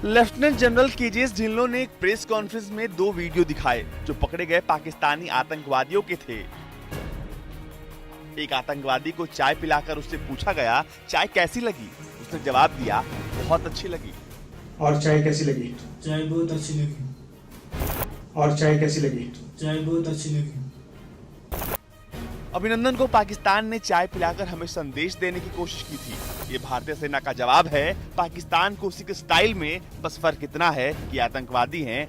Lieutenant general केजेस Dhillon ने एक press conference में दो वीडियो दिखाए जो पकड़े गए पाकिस्तानी आतंकवादियों के थे। एक आतंकवादी को चाय पिलाकर उससे पूछा गया चाय कैसी लगी। उसने जवाब दिया बहुत अच्छी लगी। और चाय कैसी लगी? चाय बहुत अच्छी लगी। और चाय कैसी लगी? चाय बहुत अच्छी लगी। अभिनंदन को पाकिस्तान ने चाय पिलाकर हमें संदेश देने की कोशिश की थी। ये भारतीय सेना का जवाब है पाकिस्तान को उसी के स्टाइल में, बस फर्क इतना है कि आतंकवादी हैं।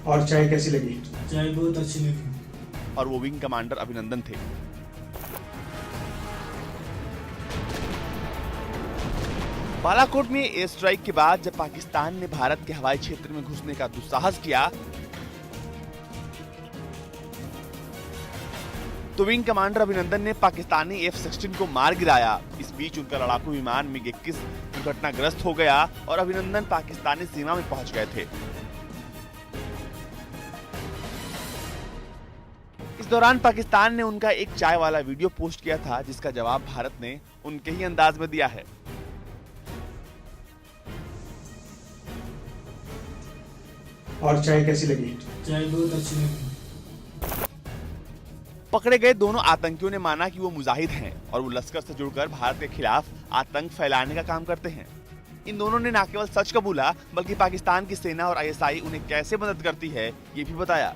और चाय कैसी लगी? चाय बहुत अच्छी लगी। और वो विंग कमांडर अभिनंदन थे। बालाकोट में एयर स्ट्राइक के बाद जब पाकिस्तान ने भारत के हवाई क्षेत्र में घुसने का दुस्साहस किया तो विंग कमांडर अभिनंदन ने पाकिस्तानी F-16 को मार गिराया। इस बीच उनका लड़ाकू विमान MiG-21 दुर्घटनाग्रस्त हो गया और अभिनंदन पाकिस्तानी सीमा में पहुंच गए थे। इस दौरान पाकिस्तान ने उनका एक चाय वाला वीडियो पोस्ट किया था जिसका जवाब भारत ने उनके ही अंदाज में दिया है। और चाय कैसी लगी? चाय बहुत अच्छी लगी। पकड़े गए दोनों आतंकियों ने माना कि वो मुजाहिद हैं और वो लश्कर से जुड़कर भारत के खिलाफ आतंक फैलाने का काम करते हैं। इन दोनों ने न केवल सच कबूला बल्कि पाकिस्तान की सेना और ISI उन्हें कैसे मदद करती है ये भी बताया।